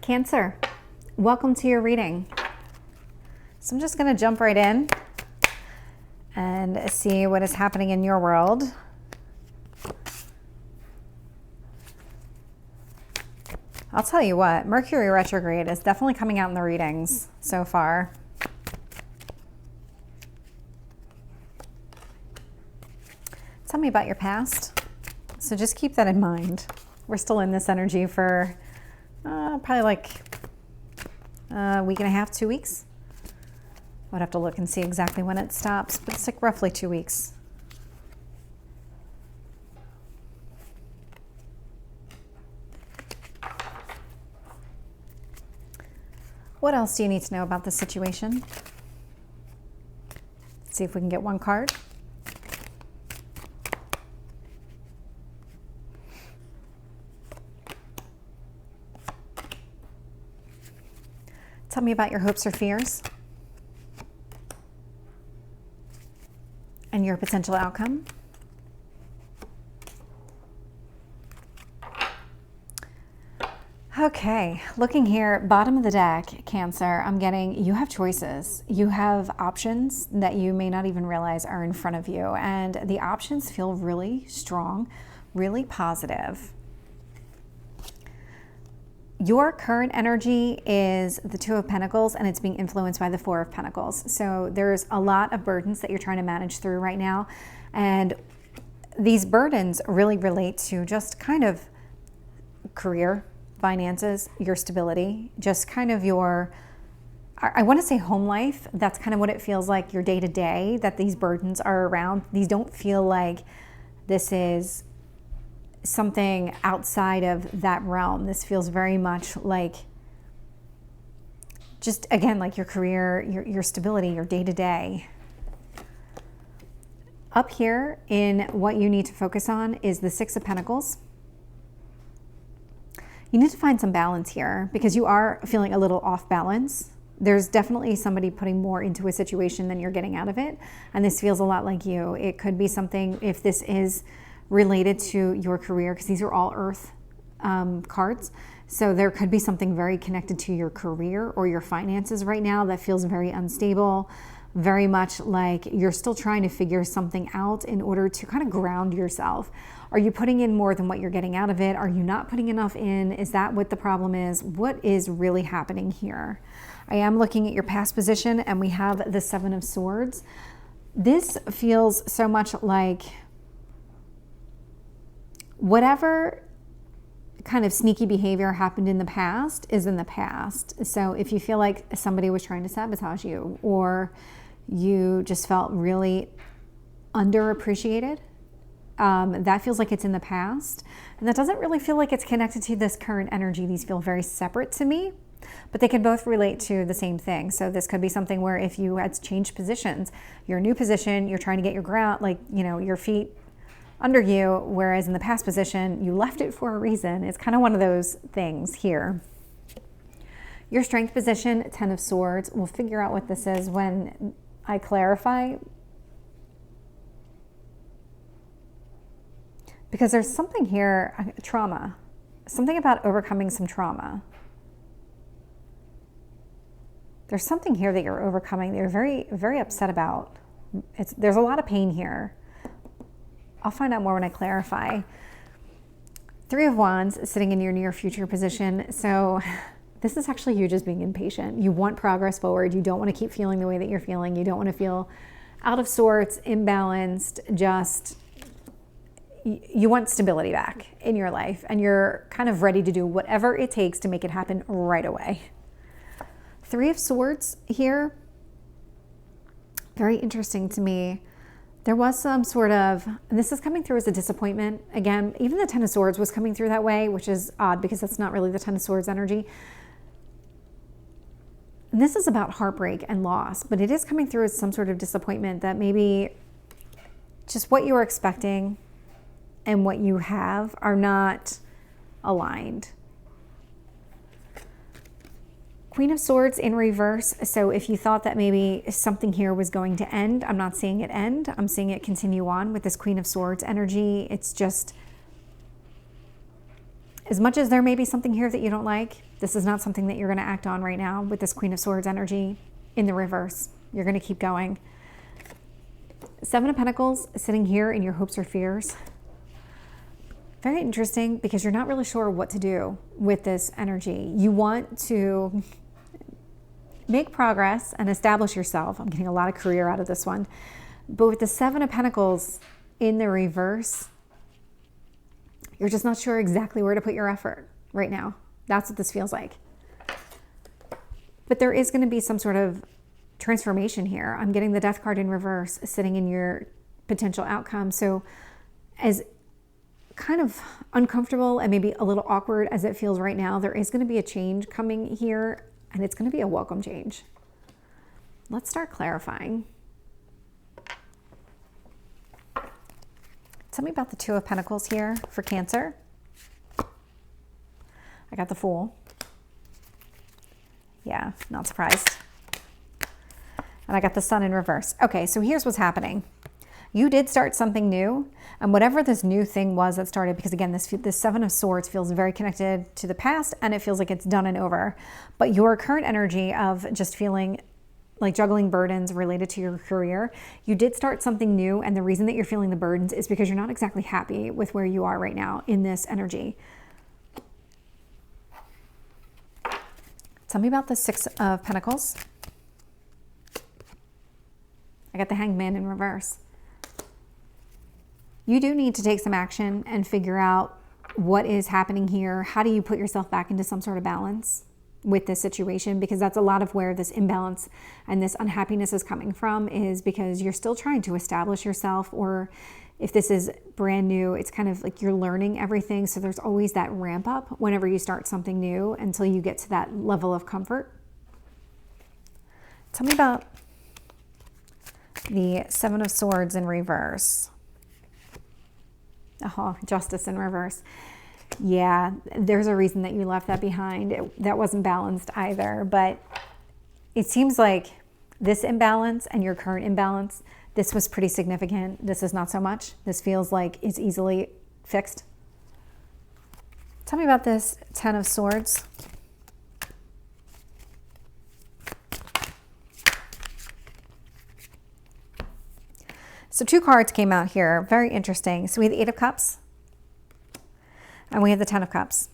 Cancer, welcome to your reading. So I'm just going to jump right in and see what is happening in your world. I'll tell you what, Mercury retrograde is definitely coming out in the readings so far. Tell me about your past. So just keep that in mind. We're still in this energy for probably like a week and a half, 2 weeks. I would have to look and see exactly when it stops, but it's like roughly 2 weeks. What else do you need to know about this situation? Let's see if we can get one card. Tell me about your hopes or fears and your potential outcome. Okay, looking here, bottom of the deck, Cancer, I'm getting you have choices. You have options that you may not even realize are in front of you, and the options feel really strong, really positive. Your current energy is the Two of Pentacles, and it's being influenced by the Four of Pentacles. So there's a lot of burdens that you're trying to manage through right now. And these burdens really relate to just kind of career, finances, your stability, just kind of your, I want to say home life. That's kind of what it feels like, your day-to-day, that these burdens are around. These don't feel like this is something outside of that realm. This feels very much like just, again, like your career, your stability, your day-to-day. Up here in what you need to focus on is the Six of Pentacles. You need to find some balance here because you are feeling a little off balance. There's definitely somebody putting more into a situation than you're getting out of it. And this feels a lot like you. It could be something, if this is related to your career, because these are all Earth cards. So there could be something very connected to your career or your finances right now that feels very unstable, very much like you're still trying to figure something out in order to kind of ground yourself. Are you putting in more than what you're getting out of it? Are you not putting enough in? Is that what the problem is? What is really happening here? I am looking at your past position, and we have the Seven of Swords. This feels so much like whatever kind of sneaky behavior happened in the past is in the past. So if you feel like somebody was trying to sabotage you, or you just felt really underappreciated, that feels like it's in the past. And that doesn't really feel like it's connected to this current energy. These feel very separate to me, but they can both relate to the same thing. So this could be something where if you had changed positions, your new position, you're trying to get your ground, like, you know, your feet under you, whereas in the past position, you left it for a reason. It's kind of one of those things here. Your strength position, Ten of Swords. We'll figure out what this is when I clarify. Because there's something here, trauma. Something about overcoming some trauma. There's something here that you're overcoming that you're very, very upset about. There's a lot of pain here. I'll find out more when I clarify. Three of Wands sitting in your near future position. So this is actually you just being impatient. You want progress forward. You don't want to keep feeling the way that you're feeling. You don't want to feel out of sorts, imbalanced, just you want stability back in your life, and you're kind of ready to do whatever it takes to make it happen right away. Three of Swords here. Very interesting to me. There was some sort of, and this is coming through as a disappointment. Again, even the Ten of Swords was coming through that way, which is odd because that's not really the Ten of Swords energy. And this is about heartbreak and loss, but it is coming through as some sort of disappointment that maybe just what you were expecting and what you have are not aligned. Queen of Swords in reverse. So if you thought that maybe something here was going to end, I'm not seeing it end. I'm seeing it continue on with this Queen of Swords energy. It's just as much as there may be something here that you don't like, this is not something that you're going to act on right now with this Queen of Swords energy in the reverse. You're going to keep going. Seven of Pentacles sitting here in your hopes or fears. Very interesting because you're not really sure what to do with this energy. You want to make progress and establish yourself. I'm getting a lot of career out of this one. But with the Seven of Pentacles in the reverse, you're just not sure exactly where to put your effort right now. That's what this feels like. But there is going to be some sort of transformation here. I'm getting the Death card in reverse sitting in your potential outcome. So as kind of uncomfortable and maybe a little awkward as it feels right now, there is going to be a change coming here, and it's going to be a welcome change. Let's start clarifying. Tell me about the Two of Pentacles here for Cancer. I got the Fool. Yeah, not surprised. And I got the Sun in reverse. Okay, so here's what's happening. You did start something new, and whatever this new thing was that started, because again, this Seven of Swords feels very connected to the past, and it feels like it's done and over. But your current energy of just feeling like juggling burdens related to your career, you did start something new, and the reason that you're feeling the burdens is because you're not exactly happy with where you are right now in this energy. Tell me about the Six of Pentacles. I got the Hanged Man in reverse. You do need to take some action and figure out what is happening here. How do you put yourself back into some sort of balance with this situation? Because that's a lot of where this imbalance and this unhappiness is coming from, is because you're still trying to establish yourself, or if this is brand new, it's kind of like you're learning everything. So there's always that ramp up whenever you start something new until you get to that level of comfort. Tell me about the Seven of Swords in reverse. Oh, Justice in reverse. Yeah, there's a reason that you left that behind. That wasn't balanced either, but it seems like this imbalance and your current imbalance, this was pretty significant. This is not so much. This feels like it's easily fixed. Tell me about this Ten of Swords. So two cards came out here, very interesting. So we have the Eight of Cups and we have the Ten of Cups.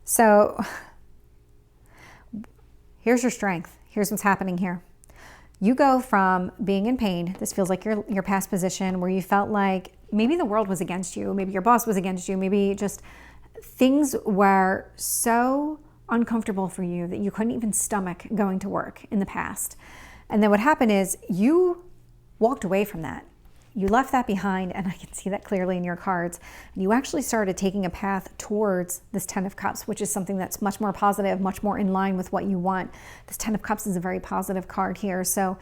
So here's your strength. Here's what's happening here. You go from being in pain. This feels like your past position where you felt like maybe the world was against you. Maybe your boss was against you. Maybe just things were so uncomfortable for you that you couldn't even stomach going to work in the past. And then what happened is you walked away from that. You left that behind, and I can see that clearly in your cards. And you actually started taking a path towards this Ten of Cups, which is something that's much more positive, much more in line with what you want. This Ten of Cups is a very positive card here. So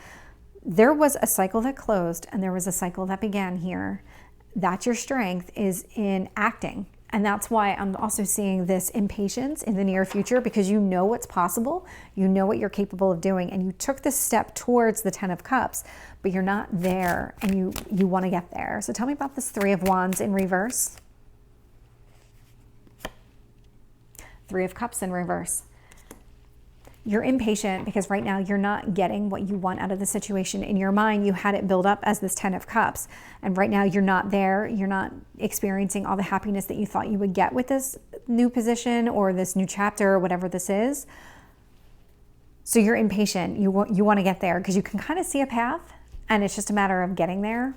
there was a cycle that closed, and there was a cycle that began here. That's your strength, is in acting. And that's why I'm also seeing this impatience in the near future, because you know what's possible, you know what you're capable of doing, and you took this step towards the Ten of Cups, but you're not there, and you want to get there. So tell me about this Three of Wands in reverse. Three of Cups in reverse. You're impatient because right now you're not getting what you want out of the situation. In your mind, you had it build up as this Ten of Cups. And right now you're not there. You're not experiencing all the happiness that you thought you would get with this new position or this new chapter or whatever this is. So you're impatient. You want to get there because you can kind of see a path, and it's just a matter of getting there.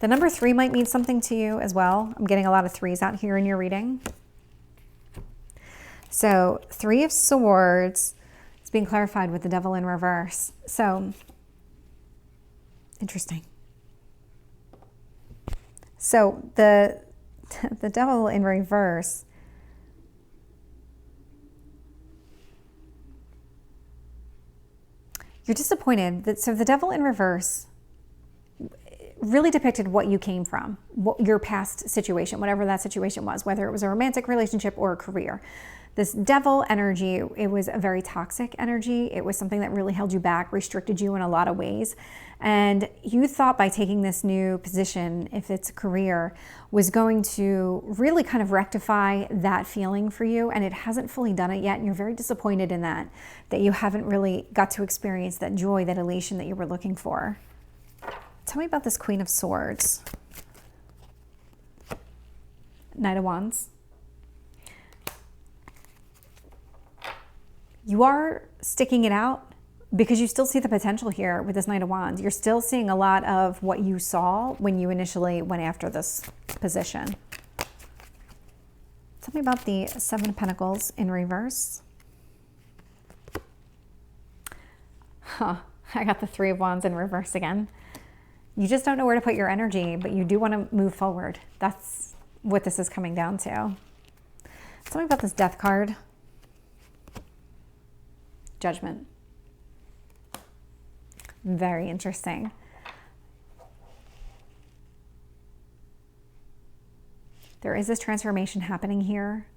The number 3 might mean something to you as well. I'm getting a lot of 3s out here in your reading. So Three of Swords is being clarified with the Devil in reverse. So interesting. So the Devil in reverse, you're disappointed that, so the Devil in reverse really depicted what you came from, what your past situation, whatever that situation was, whether it was a romantic relationship or a career. This devil energy, it was a very toxic energy. It was something that really held you back, restricted you in a lot of ways. And you thought by taking this new position, if it's a career, was going to really kind of rectify that feeling for you. And it hasn't fully done it yet. And you're very disappointed in that you haven't really got to experience that joy, that elation that you were looking for. Tell me about this Queen of Swords. Knight of Wands. You are sticking it out because you still see the potential here with this Knight of Wands. You're still seeing a lot of what you saw when you initially went after this position. Tell me about the Seven of Pentacles in reverse. I got the Three of Wands in reverse again. You just don't know where to put your energy, but you do want to move forward. That's what this is coming down to. Tell me about this Death card. Judgment. Very interesting. There is this transformation happening here.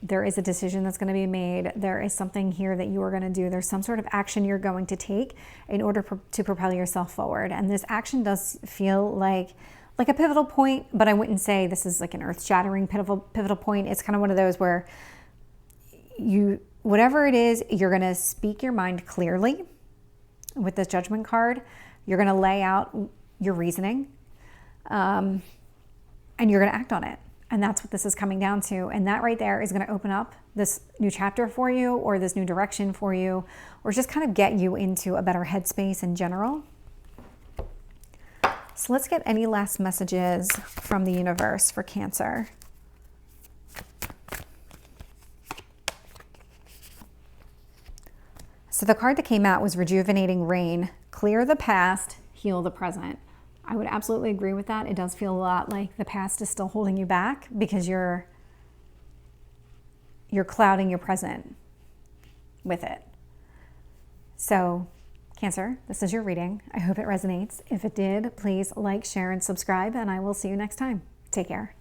There is a decision that's going to be made. There is something here that you are going to do. There's some sort of action you're going to take in order to propel yourself forward. And this action does feel like a pivotal point, but I wouldn't say this is like an earth-shattering pivotal point. It's kind of one of those where whatever it is, you're going to speak your mind clearly with this Judgment card. You're going to lay out your reasoning, and you're going to act on it. And that's what this is coming down to. And that right there is going to open up this new chapter for you, or this new direction for you, or just kind of get you into a better headspace in general. So let's get any last messages from the universe for Cancer. So the card that came out was Rejuvenating Rain. Clear the past, heal the present. I would absolutely agree with that. It does feel a lot like the past is still holding you back because you're clouding your present with it. So Cancer, this is your reading. I hope it resonates. If it did, please like, share, and subscribe, and I will see you next time. Take care.